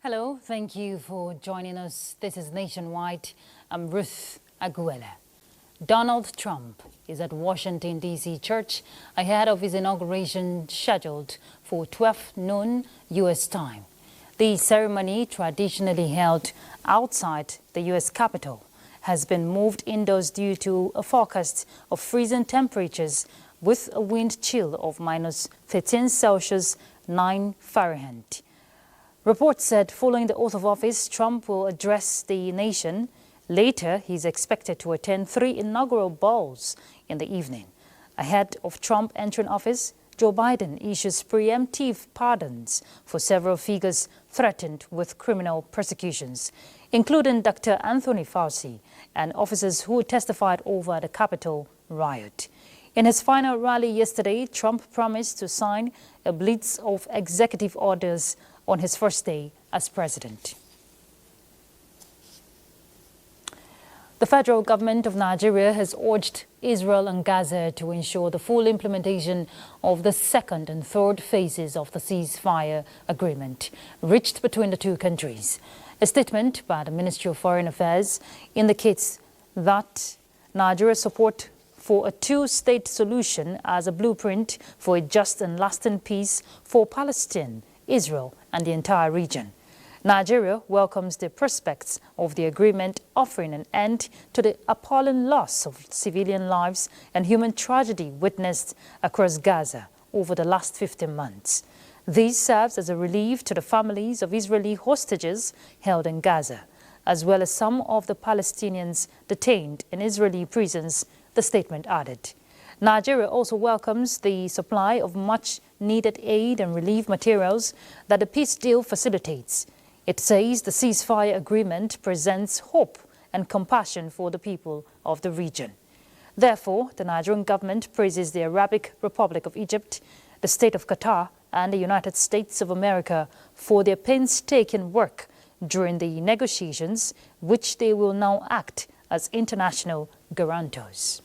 Hello, thank you for joining us. This is Nationwide. I'm Ruth Aguela. Donald Trump is at Washington, D.C. church ahead of his inauguration scheduled for 12 noon U.S. time. The ceremony, traditionally held outside the U.S. Capitol, has been moved indoors due to a forecast of freezing temperatures with a wind chill of minus 13 Celsius, 9 Fahrenheit. Reports said following the oath of office, Trump will address the nation. Later, he's expected to attend 3 inaugural balls in the evening. Ahead of Trump entering office, Joe Biden issues preemptive pardons for several figures threatened with criminal persecutions, including Dr. Anthony Fauci and officers who testified over the Capitol riot. In his final rally yesterday, Trump promised to sign a blitz of executive orders on his first day as president. The federal government of Nigeria has urged Israel and Gaza to ensure the full implementation of the second and third phases of the ceasefire agreement reached between the two countries. A statement by the Ministry of Foreign Affairs indicates that Nigeria's support for a two-state solution as a blueprint for a just and lasting peace for Palestine, Israel, and the entire region. Nigeria welcomes the prospects of the agreement offering an end to the appalling loss of civilian lives and human tragedy witnessed across Gaza over the last 15 months. This serves as a relief to the families of Israeli hostages held in Gaza, as well as some of the Palestinians detained in Israeli prisons, the statement added. Nigeria also welcomes the supply of much-needed aid and relief materials that the peace deal facilitates. It says the ceasefire agreement presents hope and compassion for the people of the region. Therefore, the Nigerian government praises the Arabic Republic of Egypt, the State of Qatar, and the United States of America for their painstaking work during the negotiations, which they will now act as international guarantors.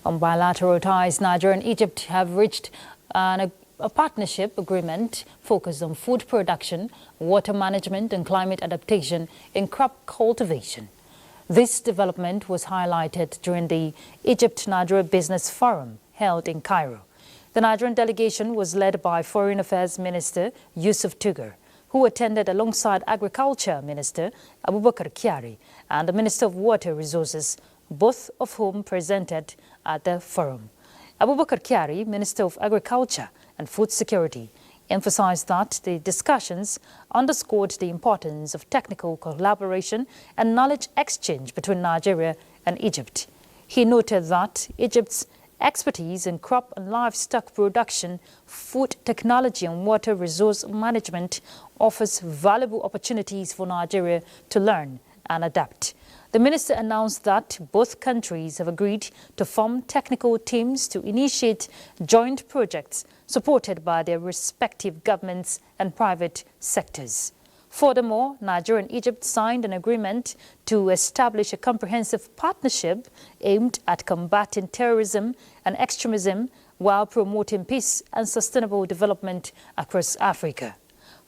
On bilateral ties, Nigeria and Egypt have reached a partnership agreement focused on food production, water management, and climate adaptation in crop cultivation. This development was highlighted during the Egypt-Nigeria Business Forum held in Cairo. The Nigerian delegation was led by Foreign Affairs Minister Yusuf Tugar, who attended alongside Agriculture Minister Abubakar Kyari and the Minister of Water Resources, both of whom presented at the forum. Abubakar Kyari, Minister of Agriculture and Food Security, emphasized that the discussions underscored the importance of technical collaboration and knowledge exchange between Nigeria and Egypt. He noted that Egypt's expertise in crop and livestock production, food technology and water resource management offers valuable opportunities for Nigeria to learn and adapt. The minister announced that both countries have agreed to form technical teams to initiate joint projects supported by their respective governments and private sectors. Furthermore, Nigeria and Egypt signed an agreement to establish a comprehensive partnership aimed at combating terrorism and extremism while promoting peace and sustainable development across Africa.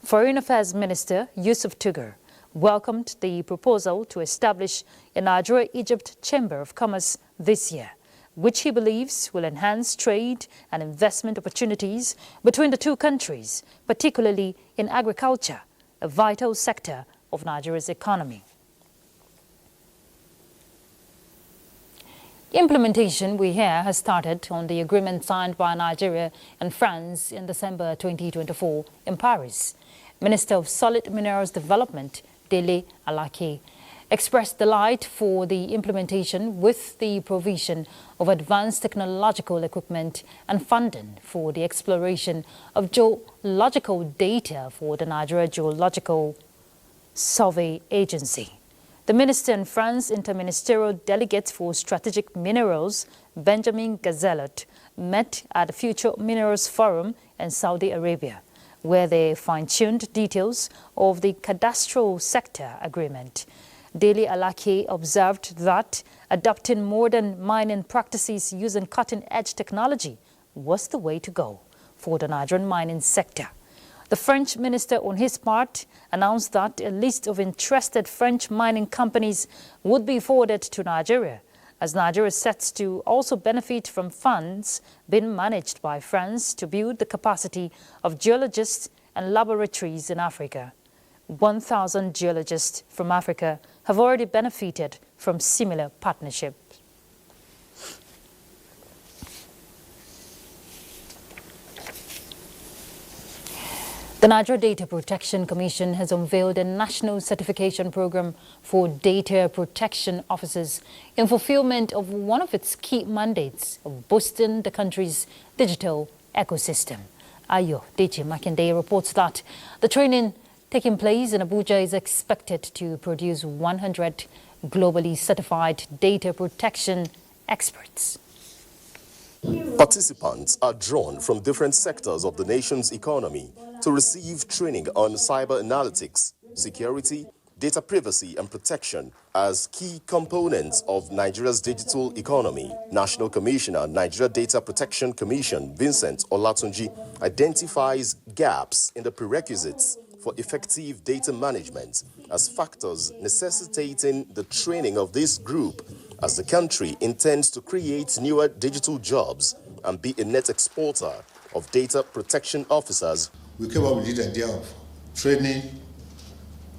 Foreign Affairs Minister Yusuf Tugar welcomed the proposal to establish a Nigeria-Egypt Chamber of Commerce this year, which he believes will enhance trade and investment opportunities between the two countries, particularly in agriculture, a vital sector of Nigeria's economy. Implementation, we hear, has started on the agreement signed by Nigeria and France in December 2024 in Paris. Minister of Solid Minerals Development, Dele Alake, expressed delight for the implementation with the provision of advanced technological equipment and funding for the exploration of geological data for the Nigeria Geological Survey Agency. The minister and France Interministerial Delegate for Strategic Minerals, Benjamin Gazelot, met at the Future Minerals Forum in Saudi Arabia, where they fine-tuned details of the cadastral sector agreement. Dele Alake observed that adopting modern mining practices using cutting-edge technology was the way to go for the Nigerian mining sector. The French minister, on his part, announced that a list of interested French mining companies would be forwarded to Nigeria, as Nigeria is set to also benefit from funds being managed by France to build the capacity of geologists and laboratories in Africa. 1,000 geologists from Africa have already benefited from similar partnerships. The Nigeria Data Protection Commission has unveiled a national certification program for data protection officers in fulfillment of one of its key mandates of boosting the country's digital ecosystem. Ayo Deji Makinde reports that the training taking place in Abuja is expected to produce 100 globally certified data protection experts. Participants are drawn from different sectors of the nation's economy to receive training on cyber analytics, security, data privacy and protection as key components of Nigeria's digital economy. National Commissioner, Nigeria Data Protection Commission, Vincent Olatunji, identifies gaps in the prerequisites for effective data management as factors necessitating the training of this group, as the country intends to create newer digital jobs and be a net exporter of data protection officers. We came up with the idea of training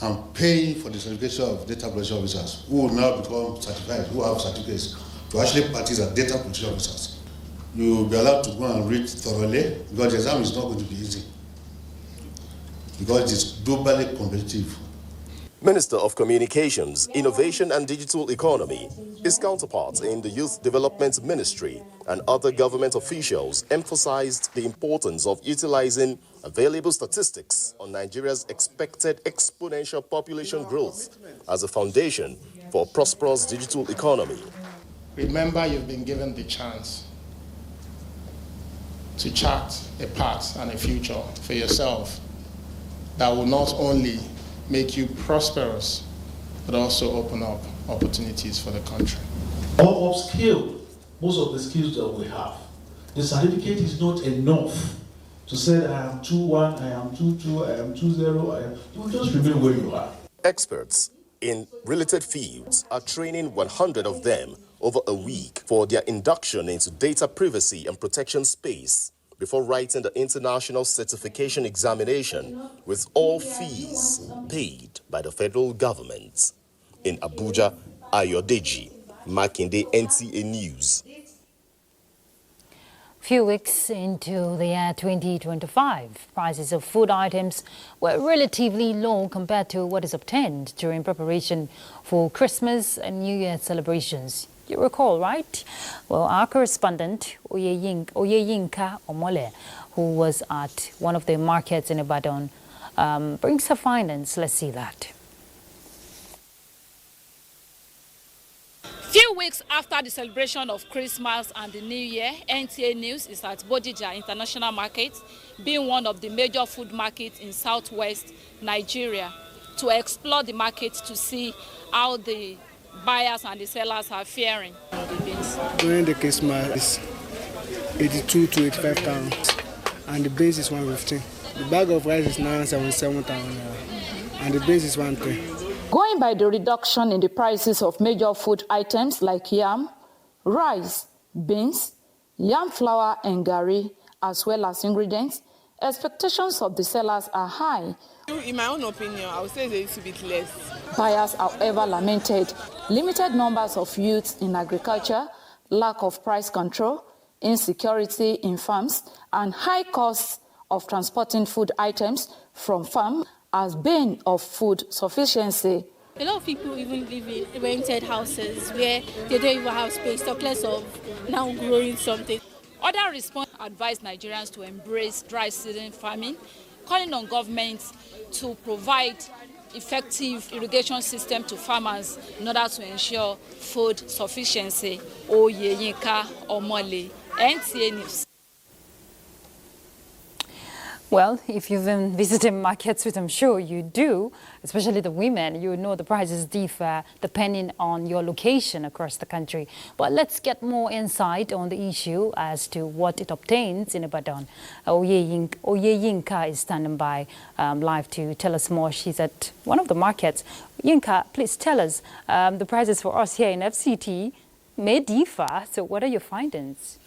and paying for the certification of data protection officers who will now become certified, who have certificates to actually practice as data protection officers. You will be allowed to go and read thoroughly because the exam is not going to be easy because it is globally competitive. Minister of Communications, Innovation and Digital Economy, his counterpart in the Youth Development Ministry and other government officials emphasized the importance of utilizing available statistics on Nigeria's expected exponential population growth as a foundation for a prosperous digital economy. Remember, you've been given the chance to chart a path and a future for yourself that will not only make you prosperous, but also open up opportunities for the country. Or upskill most of the skills that we have. The certificate is not enough to say I am 2-1, I am 2-2, I am 2-0, you will just remain where you are. Experts in related fields are training 100 of them over a week for their induction into data privacy and protection space before writing the international certification examination with all fees paid by the federal government. In Abuja, Ayo Deji, Makinde, NTA News. Few weeks into the year 2025, prices of food items were relatively low compared to what is obtained during preparation for Christmas and New Year celebrations. You recall, right? Well, our correspondent, Oyeyinka Omole, who was at one of the markets in Ibadan, brings her findings. Let's see that. Few weeks after the celebration of Christmas and the New Year, NTA News is at Bodija International Market, being one of the major food markets in southwest Nigeria, to explore the market to see how the buyers and the sellers are faring. During the Christmas, it's 82 to 85 pounds, and the base is 150. The bag of rice is now 77,000 naira, and the base is 110. Going by the reduction in the prices of major food items like yam, rice, beans, yam flour and garri, as well as ingredients, expectations of the sellers are high. In my own opinion, I would say it's a little bit less. Buyers, however, lamented limited numbers of youths in agriculture, lack of price control, insecurity in farms, and high costs of transporting food items from farm as bane of food sufficiency. A lot of people even live in rented houses where they don't even have space, talk less of now growing something. Other response advise Nigerians to embrace dry season farming, calling on governments to provide effective irrigation system to farmers in order to ensure food sufficiency. Oyeyinka Omole, NTA News. Well, if you've been visiting markets, which I'm sure you do, especially the women, you know the prices differ depending on your location across the country. But let's get more insight on the issue as to what it obtains in Ibadan. Oyeyinka is standing by live to tell us more. She's at one of the markets. Yinka, please tell us, the prices for us here in FCT may differ. So what are your findings?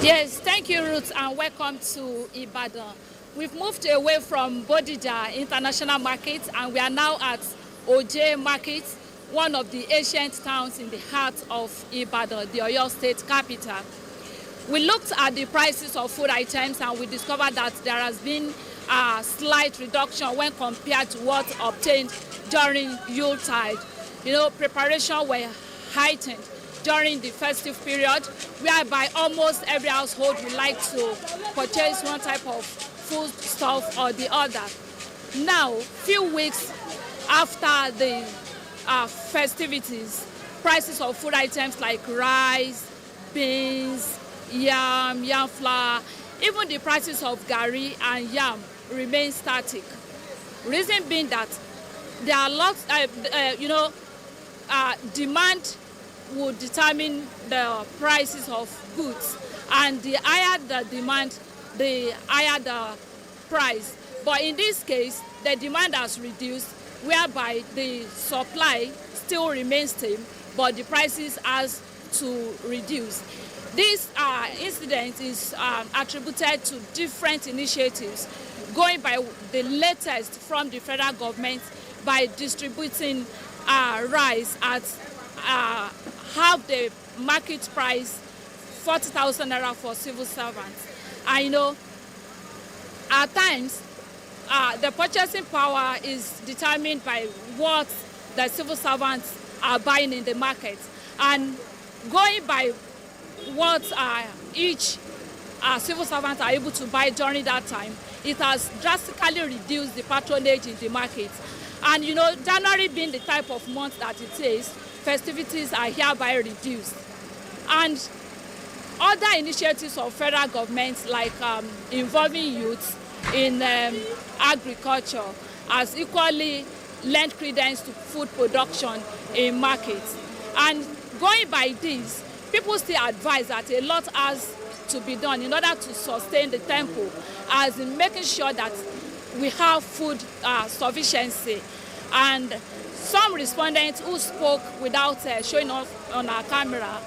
Yes, thank you, Ruth, and welcome to Ibadan. We've moved away from Bodija International Market, and we are now at Oje Market, one of the ancient towns in the heart of Ibadan, the Oyo State capital. We looked at the prices of food items, and we discovered that there has been a slight reduction when compared to what obtained during Yuletide. You know, preparation were heightened during the festive period, whereby almost every household would like to purchase one type of food stuff or the other. Now, few weeks after the festivities, prices of food items like rice, beans, yam flour, even the prices of gari and yam remain static. Reason being that there are lots, demand would determine the prices of goods, and the higher the demand, the higher the price. But in this case, the demand has reduced, whereby the supply still remains same, but the prices has to reduce. This incident is attributed to different initiatives, going by the latest from the federal government by distributing rice at half the market price, 40,000 naira for civil servants. I know at times the purchasing power is determined by what the civil servants are buying in the market, and going by what each civil servant are able to buy during that time, it has drastically reduced the patronage in the market. And you know, January being the type of month that it is, festivities are hereby reduced. And other initiatives of federal government, like involving youth in agriculture, has equally lent credence to food production in markets. And going by this, people still advise that a lot has to be done in order to sustain the tempo, as in making sure that we have food sufficiency. And some respondents who spoke without showing off on our camera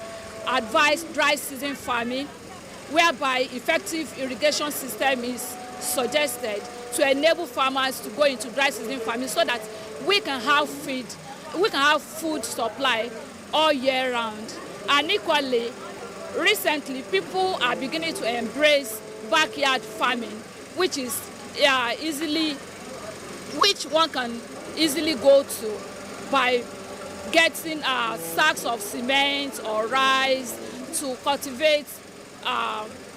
advised dry season farming, whereby effective irrigation system is suggested to enable farmers to go into dry season farming, so that we can have food supply all year round. And equally, recently people are beginning to embrace backyard farming, which one can easily go to by getting sacks of cement or rice to cultivate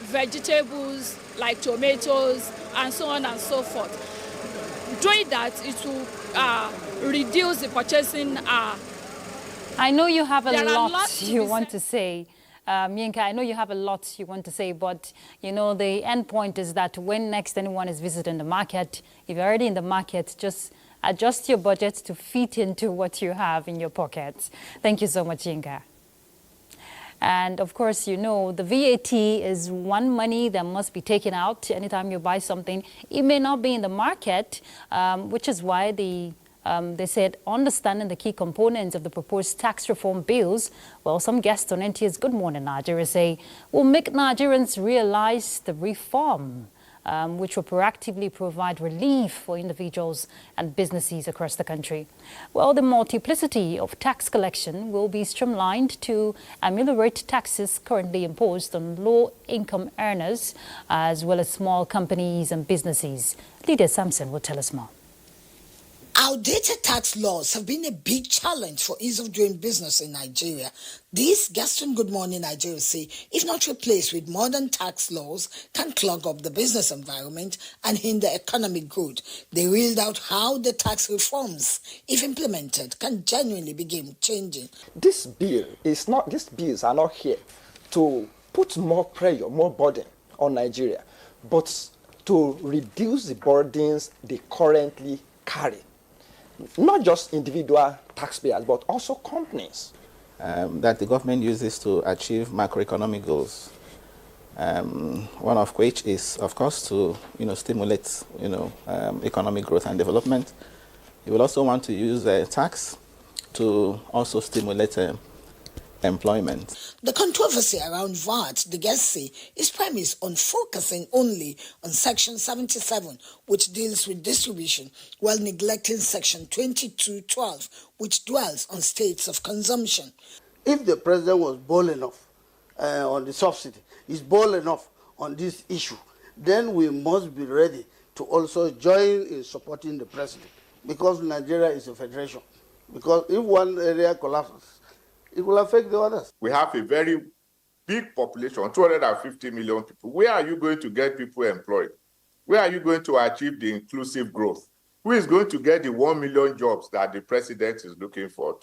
vegetables like tomatoes and so on and so forth. Doing that, it will reduce the purchasing. I know you have a lot you want to say. Yinka, I know you have a lot you want to say, but you know, the end point is that when next anyone is visiting the market, if you're already in the market, just adjust your budget to fit into what you have in your pockets. Thank you so much, Yinka. And of course, you know, the VAT is one money that must be taken out anytime you buy something. It may not be in the market, which is why they said, understanding the key components of the proposed tax reform bills. Well, some guests on NTA's Good Morning Nigeria say, will make Nigerians realize the reform. which will proactively provide relief for individuals and businesses across the country. Well, the multiplicity of tax collection will be streamlined to ameliorate taxes currently imposed on low-income earners, as well as small companies and businesses. Lydia Sampson will tell us more. Outdated tax laws have been a big challenge for ease of doing business in Nigeria. These Gaston Good Morning Nigeria say, if not replaced with modern tax laws, can clog up the business environment and hinder economic growth. They reeled out how the tax reforms, if implemented, can genuinely be game-changing. These bills are not here to put more pressure, more burden on Nigeria, but to reduce the burdens they currently carry. Not just individual taxpayers, but also companies. That the government uses to achieve macroeconomic goals. One of which is, of course, to stimulate economic growth and development. You will also want to use tax to also stimulate employment. The controversy around VAT, the guests say, is premised on focusing only on Section 77, which deals with distribution, while neglecting Section 2212, which dwells on states of consumption. If the president was bold enough on the subsidy, is bold enough on this issue, then we must be ready to also join in supporting the president, because Nigeria is a federation. Because if one area collapses, it will affect the others. We have a very big population, 250 million people. Where are you going to get people employed? Where are you going to achieve the inclusive growth? Who is going to get the 1 million jobs that the president is looking for?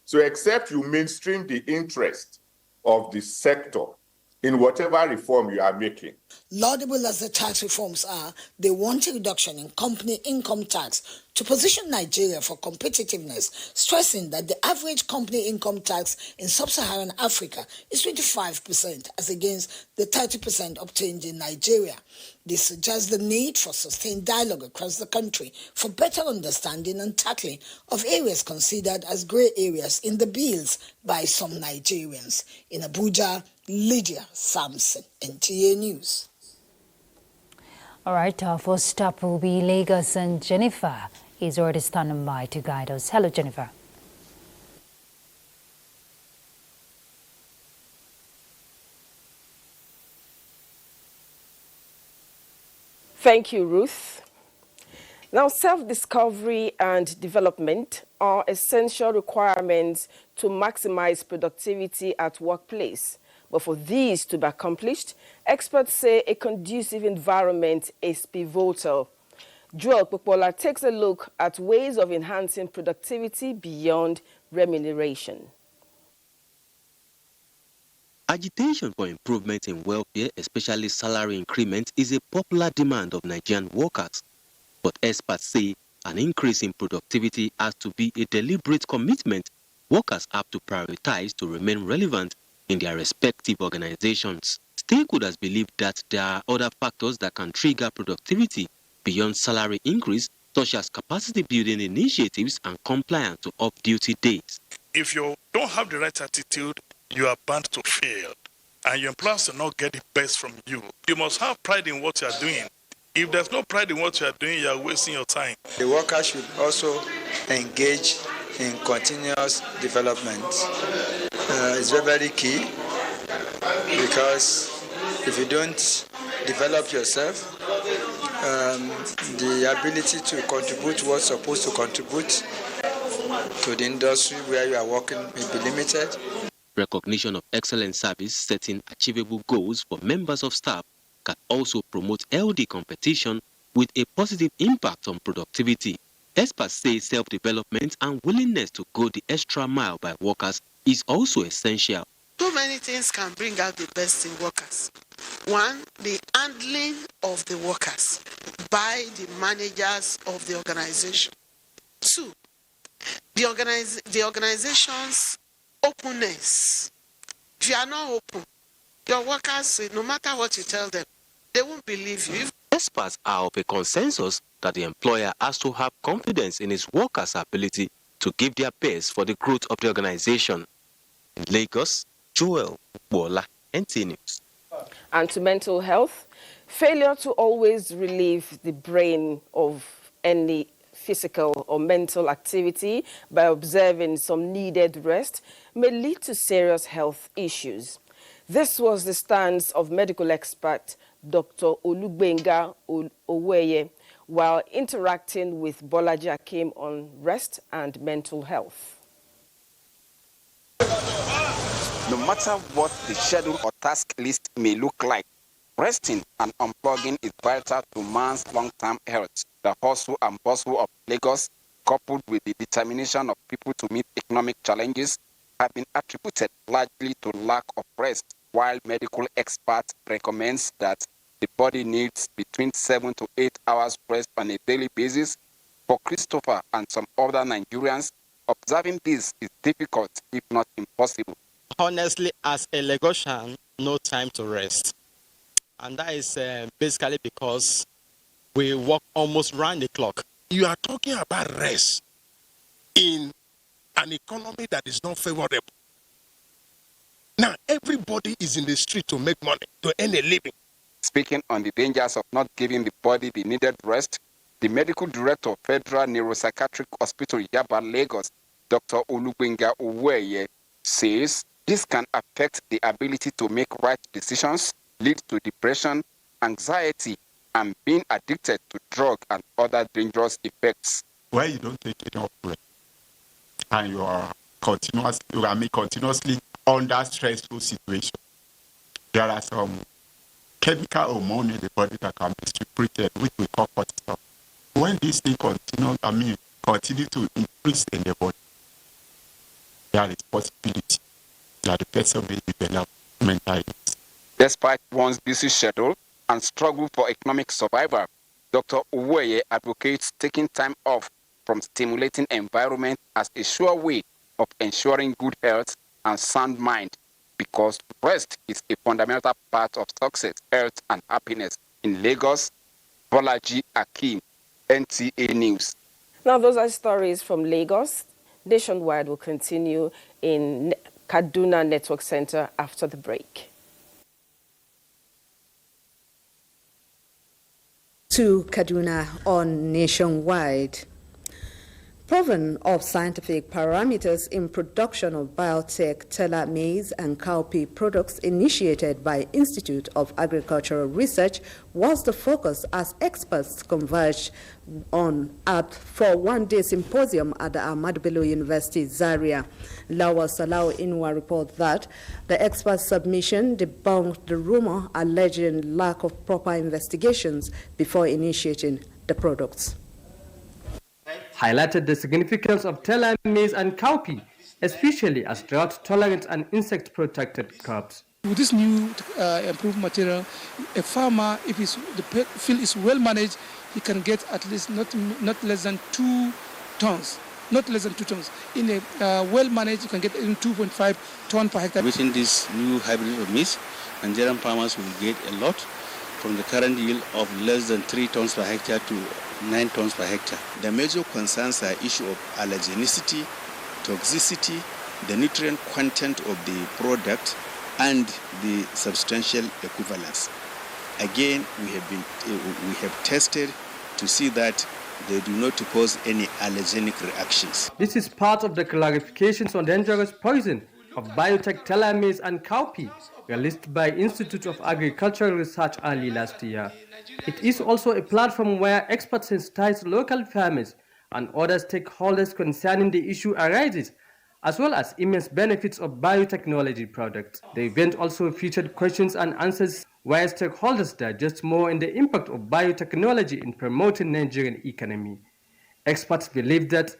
So except you mainstream the interest of the sector in whatever reform you are making. Laudable as the tax reforms are, they want a reduction in company income tax to position Nigeria for competitiveness, stressing that the average company income tax in sub-Saharan Africa is 25% as against the 30% obtained in Nigeria. They suggest the need for sustained dialogue across the country for better understanding and tackling of areas considered as grey areas in the bills by some Nigerians. In Abuja, Lydia Sampson, NTA News. All right, our first stop will be Lagos, and Jennifer is already standing by to guide us. Hello, Jennifer. Thank you, Ruth. Now, self-discovery and development are essential requirements to maximize productivity at workplace. But for these to be accomplished, experts say a conducive environment is pivotal. Joel Popola takes a look at ways of enhancing productivity beyond remuneration. Agitation for improvement in welfare, especially salary increment, is a popular demand of Nigerian workers. But experts say an increase in productivity has to be a deliberate commitment workers have to prioritize to remain relevant in their respective organizations. Stakeholders believe that there are other factors that can trigger productivity beyond salary increase, such as capacity building initiatives and compliance to off-duty days. If you don't have the right attitude, you are bound to fail, and your employers will not get the best from you. You must have pride in what you are doing. If there's no pride in what you are doing, you are wasting your time. The worker should also engage in continuous development. It's very, very key, because if you don't develop yourself, the ability to contribute what's supposed to contribute to the industry where you are working may be limited. Recognition of excellent service, setting achievable goals for members of staff can also promote healthy competition with a positive impact on productivity. Experts say self-development and willingness to go the extra mile by workers is also essential. Too many things can bring out the best in workers. One, the handling of the workers by the managers of the organization. Two, the organization's openness. If you are not open, your workers, no matter what you tell them, they won't believe you. Experts are of a consensus that the employer has to have confidence in his workers' ability to give their best for the growth of the organization. In Lagos, Joel Bola, NTA News. And to mental health, Failure to always relieve the brain of any physical or mental activity by observing some needed rest may lead to serious health issues. This was the stance of medical expert Dr. Olugbenga Oweye while interacting with Bolaji Akim on rest and mental health. No matter what the schedule or task list may look like, resting and unplugging is vital to man's long-term health. The hustle and bustle of Lagos, coupled with the determination of people to meet economic challenges, have been attributed largely to lack of rest, while medical experts recommend that the body needs between 7 to 8 hours rest on a daily basis. For Christopher and some other Nigerians, observing this is difficult, if not impossible. Honestly, as a Lagosian, no time to rest. And that is basically because we work almost round the clock. You are talking about rest in an economy that is not favorable. Now, everybody is in the street to make money, to earn a living. Speaking on the dangers of not giving the body the needed rest, the medical director of Federal Neuropsychiatric Hospital, Yaba, Lagos, Dr. Olugbenga Oweye, says this can affect the ability to make right decisions, lead to depression, anxiety, and being addicted to drug and other dangerous effects. Where you don't take enough rest and you are continuously under stressful situation, there are some chemical hormone in the body that can be secreted, which we call cortisol. When this thing continue to increase in the body, there is possibility that the person may develop mental illness. Despite one's busy schedule and struggle for economic survival, Dr. Oweye advocates taking time off from stimulating environment as a sure way of ensuring good health and sound mind, because rest is a fundamental part of success, health, and happiness. In Lagos, Bolaji Akim, NTA News. Now, those are stories from Lagos. Nationwide will continue in Kaduna Network Center after the break. To Kaduna on Nationwide. Proven of scientific parameters in production of biotech, teller maize and cowpea products initiated by Institute of Agricultural Research was the focus as experts converged for one-day symposium at the Ahmadu Bello University, Zaria. Lawa Salau Inwa report that the expert submission debunked the rumor alleging lack of proper investigations before initiating the products. Highlighted the significance of teller maize and cowpea, especially as drought-tolerant and insect-protected crops. With this new improved material, a farmer, if the field is well managed, he can get at least not less than 2 tons. Not less than 2 tons. In a well managed, you can get even 2.5 tons per hectare. Within this new hybrid of maize, Nigerian farmers will get a lot from the current yield of less than 3 tons per hectare to 9 tons per hectare. The major concerns are issue of allergenicity, toxicity, the nutrient content of the product, and the substantial equivalence. Again, we have tested to see that they do not cause any allergenic reactions. This is part of the clarifications on dangerous poison of biotech teller maize and cowpea released by Institute of Agricultural Research early last year. It is also a platform where experts sensitize local farmers and other stakeholders concerning the issue arises, as well as immense benefits of biotechnology products. The event also featured questions and answers where stakeholders digest more in the impact of biotechnology in promoting Nigerian economy. Experts believe that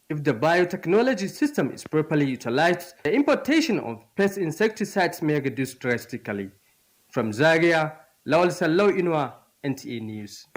if the biotechnology system is properly utilized, the importation of pest insecticides may reduce drastically. From Zaria, Lawal Sallo Inwa, NTA News.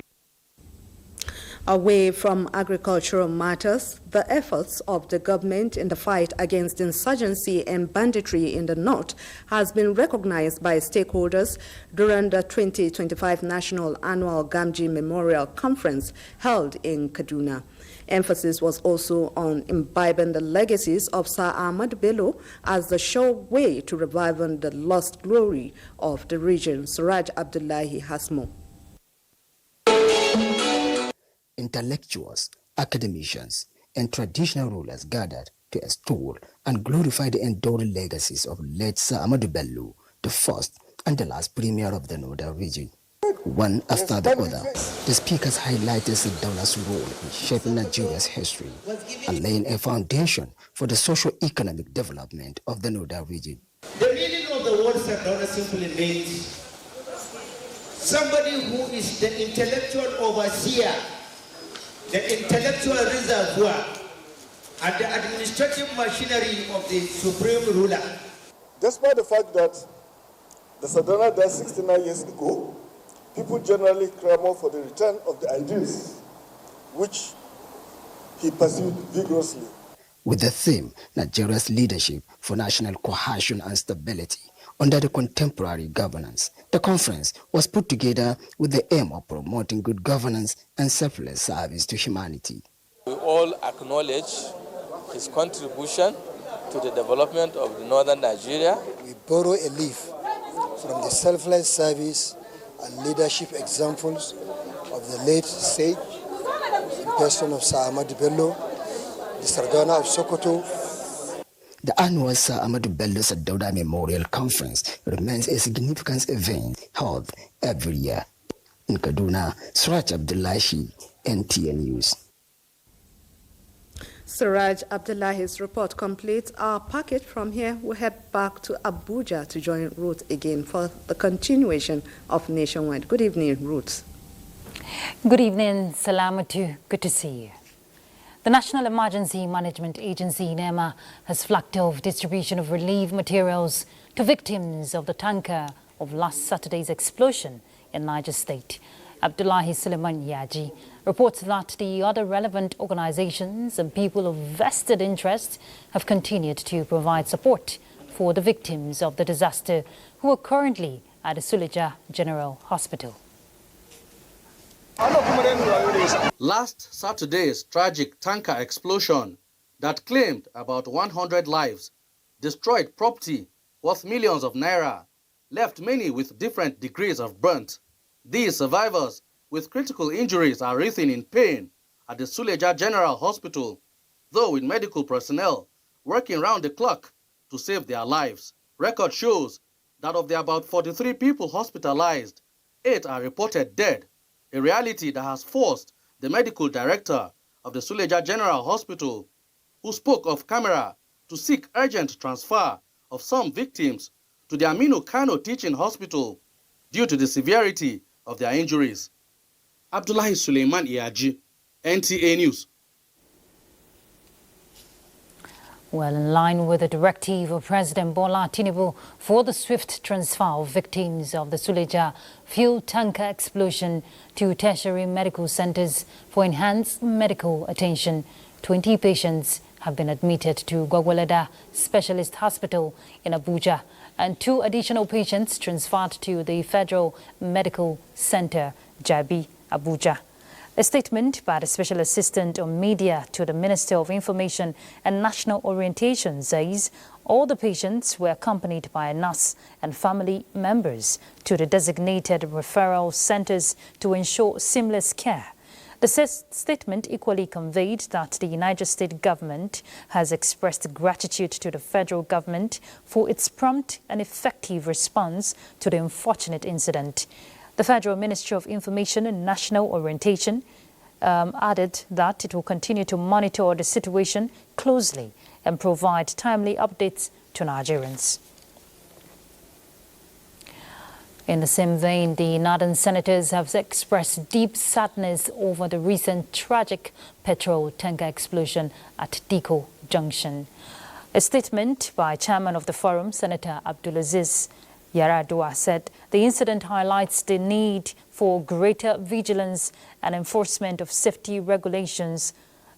Away from agricultural matters, the efforts of the government in the fight against insurgency and banditry in the north has been recognized by stakeholders during the 2025 National Annual Gamji Memorial Conference held in Kaduna. Emphasis was also on imbibing the legacies of Sir Ahmadu Bello as the sure way to reviving the lost glory of the region. Suraj Abdullahi Hasmo intellectuals, academicians, and traditional rulers gathered to extol and glorify the enduring legacies of late Sir Ahmadu Bello, the first and the last premier of the Northern region. One after the other, the speakers highlighted Sardaula's role in shaping Nigeria's history and laying a foundation for the socio-economic development of the Northern region. The meaning of the word Sardaula simply means somebody who is the intellectual overseer, the intellectual reservoir, and the administrative machinery of the supreme ruler. Despite the fact that the Sardauna died 69 years ago, people generally clamor for the return of the ideals which he pursued vigorously. With the theme, Nigeria's leadership for national cohesion and stability under the contemporary governance, the conference was put together with the aim of promoting good governance and selfless service to humanity. We all acknowledge his contribution to the development of the northern Nigeria. We borrow a leaf from the selfless service and leadership examples of the late sage, in person of Sir Ahmadu Bello, the Sardauna of Sokoto. The annual Sir Ahmadu Bello Sardauna Memorial Conference remains a significant event held every year. In Kaduna, Suraj Abdullahi, NTA News. Suraj Abdullahi's report completes our package. From here, we'll head back to Abuja to join Ruth again for the continuation of Nationwide. Good evening, Ruth. Good evening, Salamatu. Good to see you. The National Emergency Management Agency, NEMA, has flagged off distribution of relief materials to victims of the tanker of last Saturday's explosion in Niger State. Abdullahi Suleiman Yaji reports that the other relevant organizations and people of vested interest have continued to provide support for the victims of the disaster who are currently at the Suleja General Hospital. Last Saturday's tragic tanker explosion that claimed about 100 lives, destroyed property worth millions of naira, left many with different degrees of burnt. These survivors with critical injuries are writhing in pain at the Suleja General Hospital, though with medical personnel working round the clock to save their lives. Record shows that of the about 43 people hospitalized, 8 are reported dead, a reality that has forced the medical director of the Suleja General Hospital, who spoke off camera, to seek urgent transfer of some victims to the Aminu Kano Teaching Hospital due to the severity of their injuries. Abdullahi Suleiman Iyaji, NTA News. Well, in line with the directive of President Bola Tinubu for the swift transfer of victims of the Suleja fuel tanker explosion to tertiary medical centers for enhanced medical attention, 20 patients have been admitted to Gwagwalada Specialist Hospital in Abuja, and 2 additional patients transferred to the Federal Medical Center, Jabi, Abuja. A statement by the Special Assistant on Media to the Minister of Information and National Orientation says all the patients were accompanied by a nurse and family members to the designated referral centers to ensure seamless care. The statement equally conveyed that the Niger State government has expressed gratitude to the federal government for its prompt and effective response to the unfortunate incident. The Federal Ministry of Information and National Orientation added that it will continue to monitor the situation closely and provide timely updates to Nigerians. In the same vein, the Northern senators have expressed deep sadness over the recent tragic petrol tanker explosion at Diko Junction. A statement by Chairman of the Forum, Senator Abdulaziz Yaradua, said the incident highlights the need for greater vigilance and enforcement of safety regulations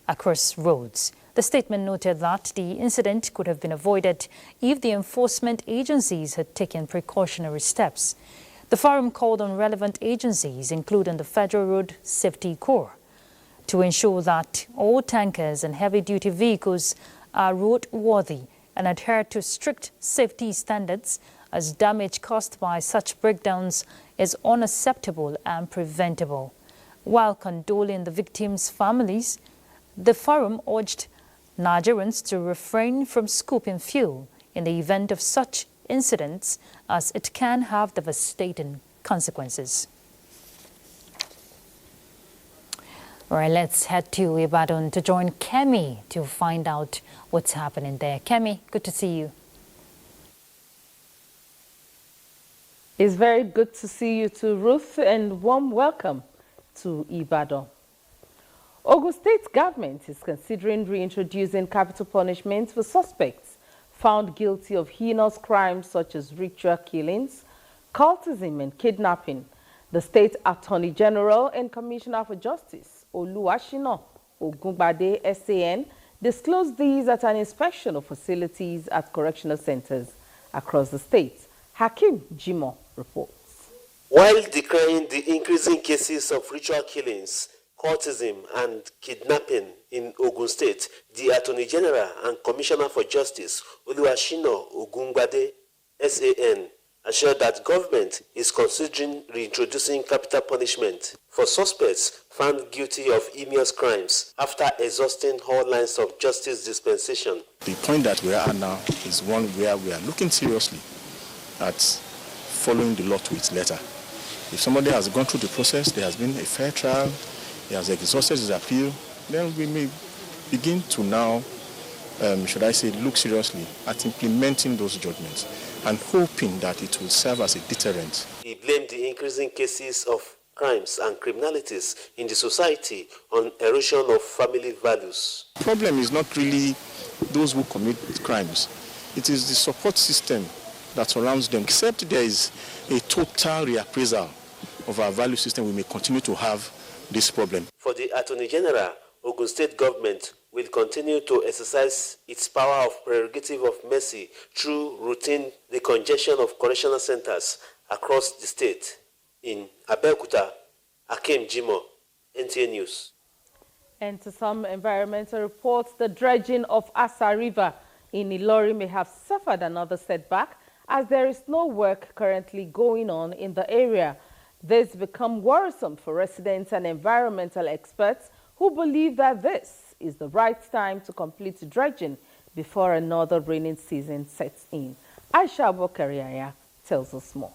across roads. The statement noted that the incident could have been avoided if the enforcement agencies had taken precautionary steps. The forum called on relevant agencies, including the Federal Road Safety Corps, to ensure that all tankers and heavy-duty vehicles are roadworthy and adhere to strict safety standards, as damage caused by such breakdowns is unacceptable and preventable. While condoling the victims' families, the forum urged Nigerians to refrain from scooping fuel in the event of such incidents, as it can have devastating consequences. All right, let's head to Ibadan to join Kemi to find out what's happening there. Kemi, good to see you. It's very good to see you too, Ruth, and warm welcome to Ibadan. Ogun State government is considering reintroducing capital punishment for suspects found guilty of heinous crimes such as ritual killings, cultism, and kidnapping. The State Attorney General and Commissioner for Justice, Oluwashina Ogungbade, SAN, disclosed these at an inspection of facilities at correctional centers across the state. Hakim Jimo reports. While decrying the increasing cases of ritual killings, cultism and kidnapping in Ogun State, the Attorney General and Commissioner for Justice, Oluwashina Ogungbade, SAN, assured that government is considering reintroducing capital punishment for suspects found guilty of heinous crimes after exhausting all lines of justice dispensation. The point that we are at now is one where we are looking seriously at following the law to its letter. If somebody has gone through the process, there has been a fair trial, he has exhausted his appeal, then we may begin to now, look seriously at implementing those judgments and hoping that it will serve as a deterrent. He blamed the increasing cases of crimes and criminalities in the society on erosion of family values. The problem is not really those who commit crimes. It is the support system that surrounds them. Except there is a total reappraisal of our value system, we may continue to have this problem. For the Attorney General, Ogun State government will continue to exercise its power of prerogative of mercy through routine decongestion of correctional centers across the state. In Abuja, Hakim Jimo, NTA News. And to some environmental reports, the dredging of Asa River in Ilori may have suffered another setback as there is no work currently going on in the area. This become worrisome for residents and environmental experts who believe that this is the right time to complete dredging before another rainy season sets in. Aisha Bokariaya tells us more.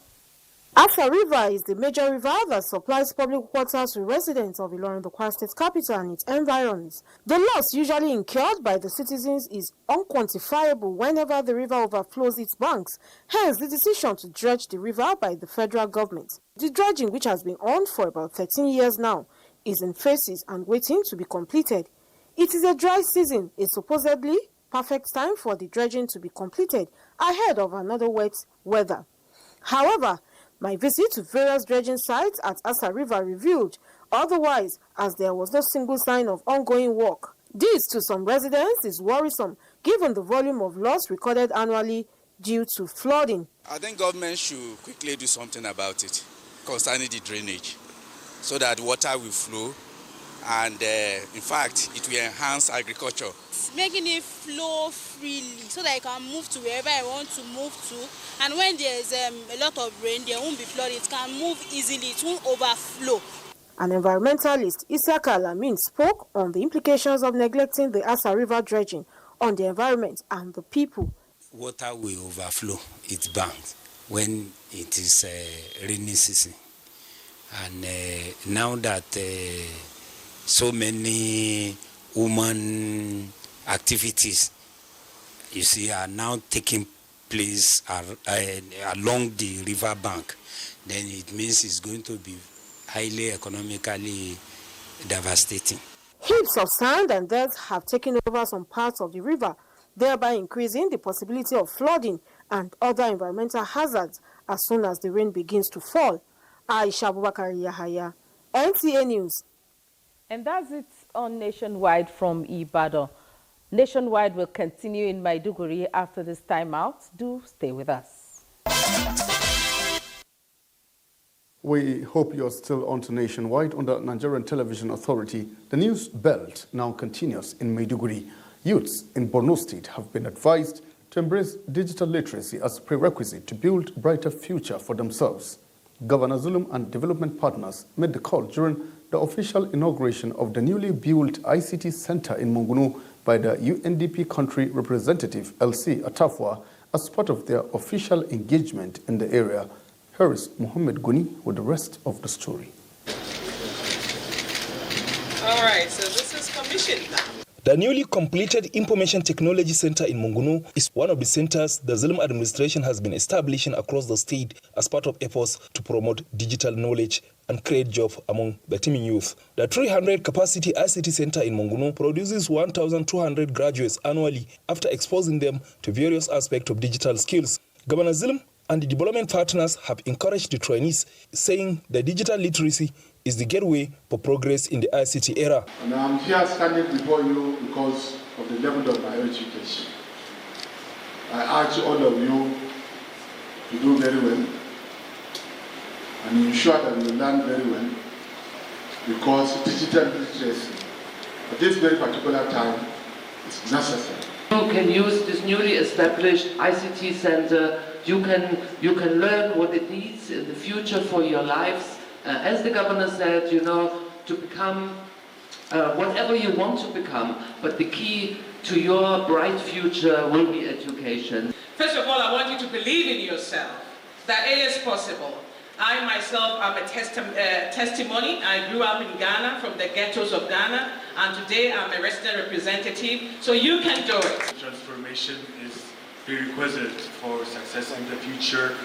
Asa River is the major river that supplies public water to residents of Ilorin, the Kwara State capital, and its environs. The loss usually incurred by the citizens is unquantifiable whenever the river overflows its banks, hence the decision to dredge the river by the federal government. The dredging, which has been on for about 13 years now, is in phases and waiting to be completed. It is a dry season, a supposedly perfect time for the dredging to be completed ahead of another wet weather. However, my visit to various dredging sites at Asa River revealed otherwise, as there was no single sign of ongoing work. This, to some residents, is worrisome given the volume of loss recorded annually due to flooding. I think government should quickly do something about it concerning the drainage so that water will flow and in fact it will enhance agriculture. Making it flow freely so that I can move to wherever I want to move to, and when there's a lot of rain there won't be flood, it can move easily, it won't overflow. An environmentalist, Isiaka Alamin, spoke on the implications of neglecting the Asa River dredging on the environment and the people. Water will overflow its banks when it is rainy season, and now that so many human activities, you see, are now taking place along the river bank, then it means it's going to be highly economically devastating. Heaps of sand and dirt have taken over some parts of the river, thereby increasing the possibility of flooding and other environmental hazards as soon as the rain begins to fall. Aisha Abubakar Yahaya, NTA News. And that's it on Nationwide from Ibadan. Nationwide will continue in Maiduguri after this time out. Do stay with us. We hope you're still on to Nationwide. On the Nigerian Television Authority, the news belt now continues in Maiduguri. Youths in Borno State have been advised to embrace digital literacy as a prerequisite to build a brighter future for themselves. Governor Zulum and development partners made the call during the official inauguration of the newly built ICT Center in Mungunu by the UNDP country representative LC Atafwa as part of their official engagement in the area. Here is Mohammed Guni with the rest of the story. All right, so this is commissioned now. The newly completed Information Technology Center in Mungunu is one of the centers the Zulum administration has been establishing across the state as part of efforts to promote digital knowledge and create jobs among the teeming youth. The 300-capacity ICT Center in Mungunu produces 1,200 graduates annually after exposing them to various aspects of digital skills. Governor Zulum and the development partners have encouraged the trainees, saying the digital literacy is the gateway for progress in the ICT era. And I'm here standing before you because of the level of my education. I urge all of you to do very well and ensure that you learn very well, because digital literacy at this very particular time is necessary. You can use this newly established ICT center. You can learn what it needs in the future for your lives. As the governor said, to become whatever you want to become, but the key to your bright future will be education. First of all, I want you to believe in yourself, that it is possible. I myself am a testimony. I grew up in Ghana, from the ghettos of Ghana, and today I'm a resident representative, so you can do it. Transformation is prerequisite for success in the future,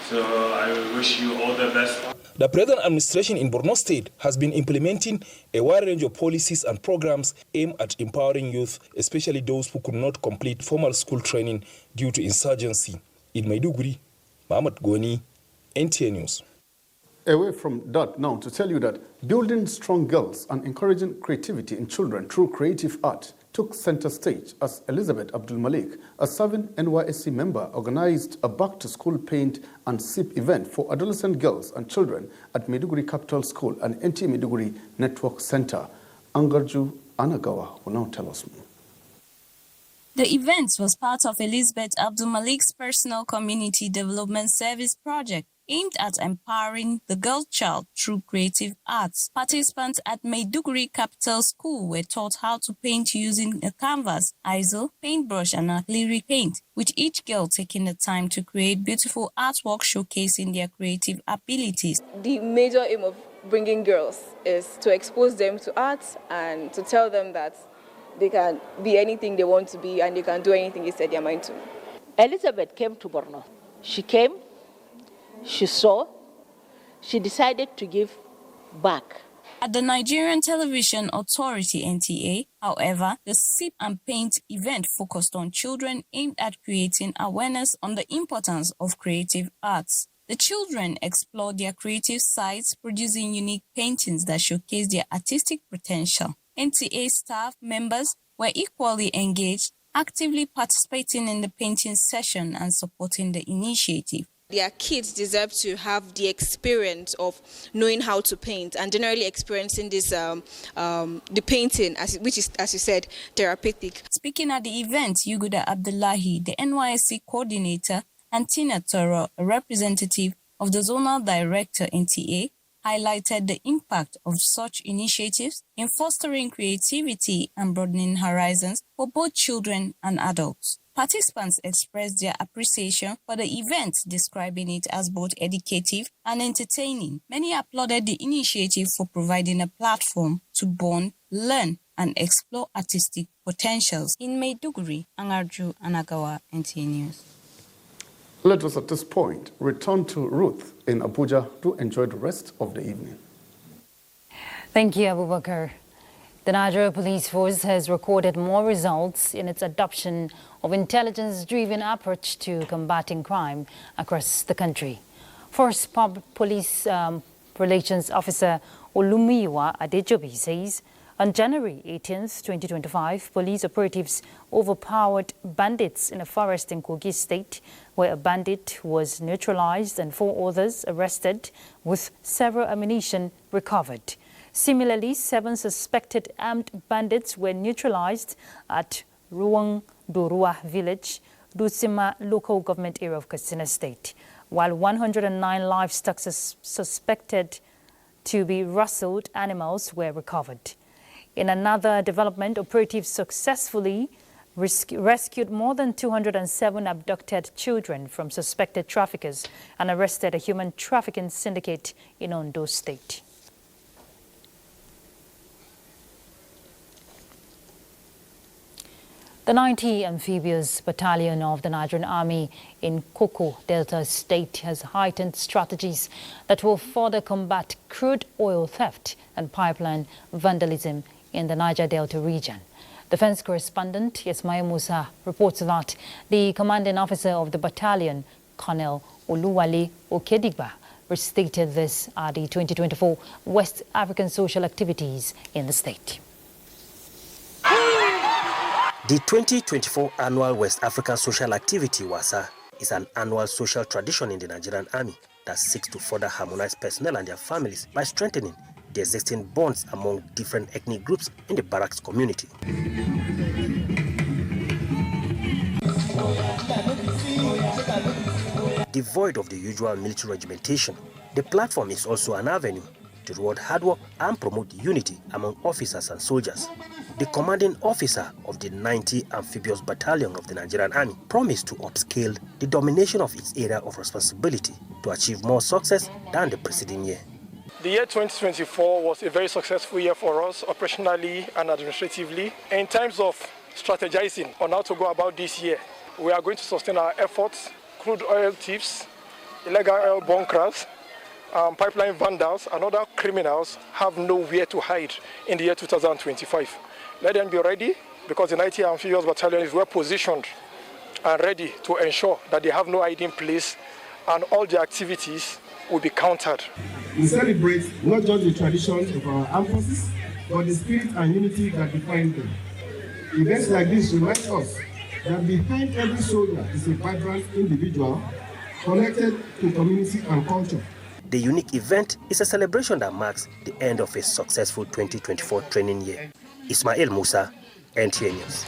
so I wish you all the best. The present administration in Borno State has been implementing a wide range of policies and programs aimed at empowering youth, especially those who could not complete formal school training due to insurgency. In Maiduguri, Mohammed Goni, NTA News. Away from that now to tell you that building strong girls and encouraging creativity in children through creative art took center stage as Elizabeth Abdul Malik, a serving NYSC member, organized a back-to-school paint and sip event for adolescent girls and children at Maiduguri Capital School and NTA Maiduguri Network Center. Angarju Anagawa will now tell us more. The event was part of Elizabeth Abdul Malik's personal community development service project aimed at empowering the girl child through creative arts. Participants at Maiduguri Capital School were taught how to paint using a canvas, easel, paintbrush, and acrylic paint, with each girl taking the time to create beautiful artwork showcasing their creative abilities. The major aim of bringing girls is to expose them to art and to tell them that they can be anything they want to be and they can do anything they set their mind to. Elizabeth came to Borno. She came, she saw, she decided to give back. At the Nigerian Television Authority, NTA, however, the Sip and Paint event focused on children aimed at creating awareness on the importance of creative arts. The children explored their creative sides, producing unique paintings that showcase their artistic potential. NTA staff members were equally engaged, actively participating in the painting session and supporting the initiative. Their kids deserve to have the experience of knowing how to paint and generally experiencing this the painting, which is, as you said, therapeutic. Speaking at the event, Yuguda Abdullahi, the NYSC coordinator, and Tina Toro, a representative of the zonal director NTA, highlighted the impact of such initiatives in fostering creativity and broadening horizons for both children and adults. Participants expressed their appreciation for the event, describing it as both educative and entertaining. Many applauded the initiative for providing a platform to bond, learn, and explore artistic potentials. In Maiduguri, Angarju Anagawa, NTA News. Let us at this point return to Ruth in Abuja to enjoy the rest of the evening. Thank you, Abubakar. The Nigeria Police Force has recorded more results in its adoption of intelligence-driven approach to combating crime across the country. Force Police Relations Officer Olumiwa Adejobi says, on January 18, 2025, police operatives overpowered bandits in a forest in Kogi State, where a bandit was neutralized and 4 others arrested, with several ammunition recovered. Similarly, 7 suspected armed bandits were neutralized at Ruang Dorua village, Dusima local government area of Katsina State, while 109 livestock suspected to be rustled animals were recovered. In another development, operatives successfully rescued more than 207 abducted children from suspected traffickers and arrested a human trafficking syndicate in Ondo State. The 90 Amphibious Battalion of the Nigerian Army in Koko Delta State has heightened strategies that will further combat crude oil theft and pipeline vandalism in the Niger Delta region. Defense correspondent Ismail Musa reports that the commanding officer of the battalion, Colonel Oluwale Okedigba, restated this at the 2024 West African Social Activities in the state. The 2024 annual West African Social Activity WASA is an annual social tradition in the Nigerian Army that seeks to further harmonize personnel and their families by strengthening the existing bonds among different ethnic groups in the barracks community. Devoid of the usual military regimentation, the platform is also an avenue to reward hard work and promote unity among officers and soldiers. The commanding officer of the 90 Amphibious Battalion of the Nigerian Army promised to upscale the domination of its area of responsibility to achieve more success than the preceding year. The year 2024 was a very successful year for us, operationally and administratively. In terms of strategizing on how to go about this year, we are going to sustain our efforts. Crude oil thieves, illegal oil bunkers, pipeline vandals, and other criminals have nowhere to hide in the year 2025. Let them be ready, because the 90 Amphibious Battalion is well positioned and ready to ensure that they have no hiding place and all the activities will be countered. We celebrate not just the traditions of our armed forces, but the spirit and unity that define them. Events like this remind us that behind every soldier is a vibrant individual connected to community and culture. The unique event is a celebration that marks the end of a successful 2024 training year. Ismail Musa, NTA News.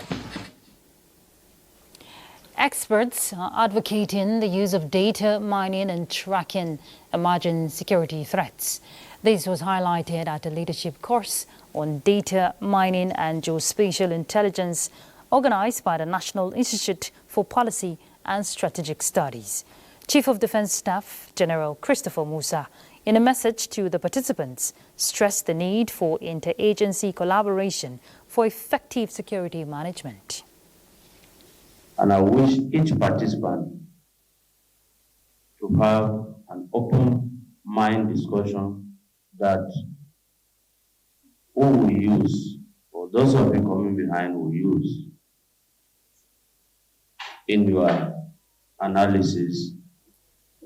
Experts are advocating the use of data mining and tracking emerging security threats. This was highlighted at a leadership course on data mining and geospatial intelligence organized by the National Institute for Policy and Strategic Studies. Chief of Defense Staff General Christopher Musa, in a message to the participants, stressed the need for interagency collaboration for effective security management. And I wish each participant to have an open mind discussion that who will use, or those of you coming behind will use in your analysis.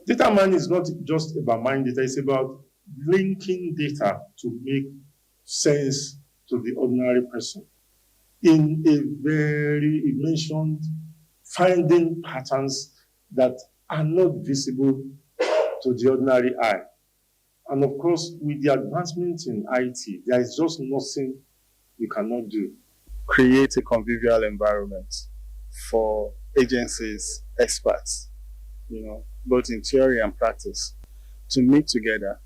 Data mining is not just about mining data, it's about linking data to make sense to the ordinary person. In a very, it mentioned finding patterns that are not visible to the ordinary eye. And of course, with the advancement in IT, there is just nothing you cannot do. Create a convivial environment for agencies, experts, both in theory and practice, to meet together,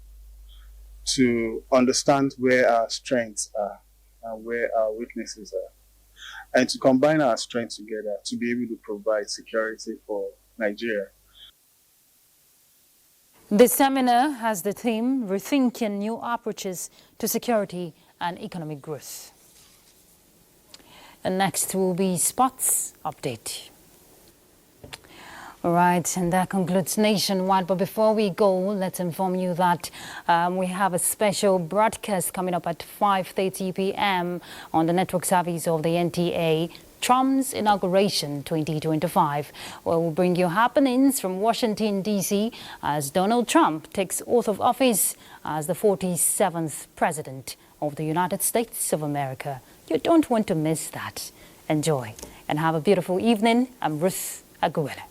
to understand where our strengths are and where our weaknesses are, and to combine our strengths together to be able to provide security for Nigeria. The seminar has the theme Rethinking New Approaches to Security and Economic Growth. And next will be Sports Update. All right, and that concludes Nationwide. But before we go, let's inform you that we have a special broadcast coming up at 5:30 p.m. on the network service of the NTA, Trump's Inauguration 2025, where we'll bring you happenings from Washington, D.C. as Donald Trump takes oath of office as the 47th President of the United States of America. You don't want to miss that. Enjoy and have a beautiful evening. I'm Ruth Aguilera.